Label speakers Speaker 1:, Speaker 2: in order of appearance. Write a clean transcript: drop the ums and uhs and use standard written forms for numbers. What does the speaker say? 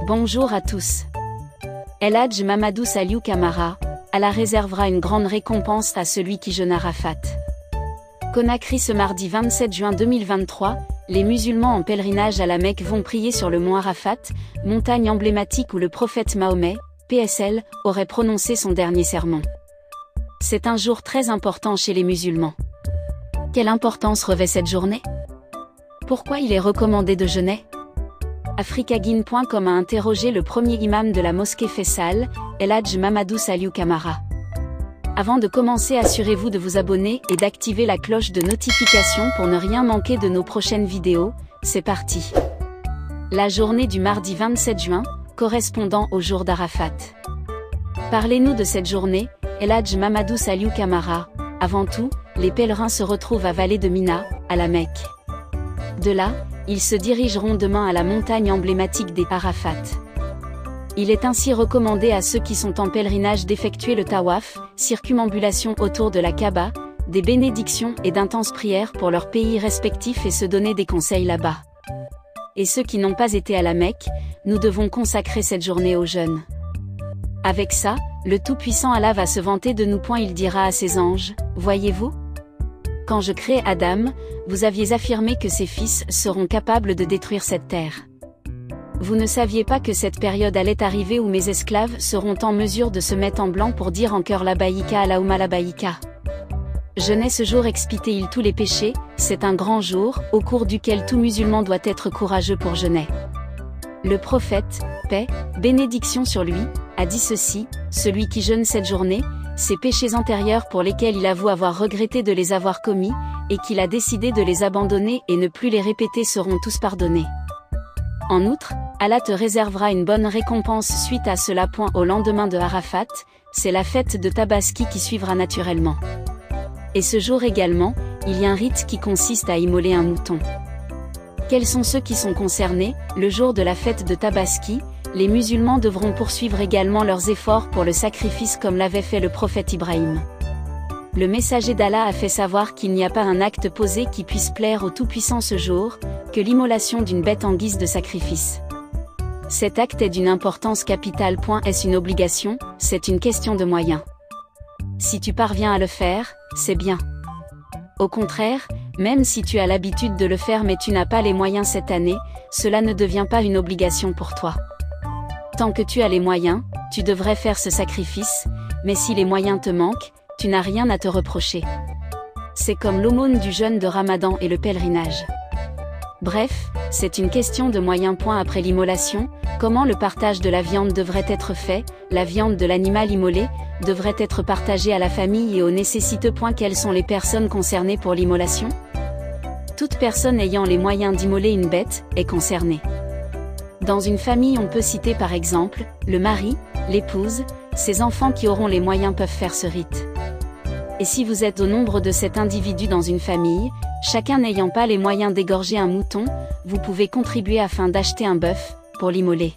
Speaker 1: Bonjour à tous. El Hadj Mamadou Saliou Camara, Allah réservera une grande récompense à celui qui jeûne Arafat. Conakry. Ce mardi 27 juin 2023, les musulmans en pèlerinage à la Mecque vont prier sur le mont Arafat, montagne emblématique où le prophète Mahomet, PSL, aurait prononcé son dernier sermon. C'est un jour très important chez les musulmans. Quelle importance revêt cette journée? Pourquoi il est recommandé de jeûner? Africaguine.com a interrogé le premier imam de la mosquée Faisal, El Hadj Mamadou Saliou Camara. Avant de commencer, assurez-vous de vous abonner et d'activer la cloche de notification pour ne rien manquer de nos prochaines vidéos. C'est parti. La journée du mardi 27 juin, correspondant au jour d'Arafat. Parlez-nous de cette journée, El Hadj Mamadou Saliou Camara. Avant tout, les pèlerins se retrouvent à Vallée de Mina, à la Mecque. De là, ils se dirigeront demain à la montagne emblématique des Arafat. Il est ainsi recommandé à ceux qui sont en pèlerinage d'effectuer le tawaf, circumambulation autour de la Kaaba, des bénédictions et d'intenses prières pour leurs pays respectifs et se donner des conseils là-bas. Et ceux qui n'ont pas été à la Mecque, nous devons consacrer cette journée au jeûne. Avec ça, le Tout-Puissant Allah va se vanter de nous. Il dira à ses anges, voyez-vous ? Quand je créai Adam, vous aviez affirmé que ses fils seront capables de détruire cette terre. Vous ne saviez pas que cette période allait arriver où mes esclaves seront en mesure de se mettre en blanc pour dire en chœur Labaïka Allahumma Labaïka. Jeûner ce jour expie-t-il tous les péchés, c'est un grand jour, au cours duquel tout musulman doit être courageux pour jeûner. Le prophète, paix, bénédiction sur lui, a dit ceci, celui qui jeûne cette journée, ses péchés antérieurs pour lesquels il avoue avoir regretté de les avoir commis, et qu'il a décidé de les abandonner et ne plus les répéter seront tous pardonnés. En outre, Allah te réservera une bonne récompense suite à cela. Au lendemain de Arafat, c'est la fête de Tabaski qui suivra naturellement. Et ce jour également, il y a un rite qui consiste à immoler un mouton. Quels sont ceux qui sont concernés? Le jour de la fête de Tabaski, les musulmans devront poursuivre également leurs efforts pour le sacrifice comme l'avait fait le prophète Ibrahim. Le messager d'Allah a fait savoir qu'il n'y a pas un acte posé qui puisse plaire au Tout-Puissant ce jour, que l'immolation d'une bête en guise de sacrifice. Cet acte est d'une importance capitale. Est-ce une obligation? C'est une question de moyens. Si tu parviens à le faire, c'est bien. Au contraire, même si tu as l'habitude de le faire mais tu n'as pas les moyens cette année, cela ne devient pas une obligation pour toi. Tant que tu as les moyens, tu devrais faire ce sacrifice, mais si les moyens te manquent, tu n'as rien à te reprocher. C'est comme l'aumône du jeûne de Ramadan et le pèlerinage. Bref, c'est une question de moyens. Après l'immolation, comment le partage de la viande devrait être fait? La viande de l'animal immolé devrait être partagée à la famille et aux nécessiteux. Quelles sont les personnes concernées pour l'immolation? Toute personne ayant les moyens d'immoler une bête est concernée. Dans une famille, on peut citer par exemple, le mari, l'épouse, ses enfants qui auront les moyens peuvent faire ce rite. Et si vous êtes au nombre de cet individu dans une famille, chacun n'ayant pas les moyens d'égorger un mouton, vous pouvez contribuer afin d'acheter un bœuf, pour l'immoler.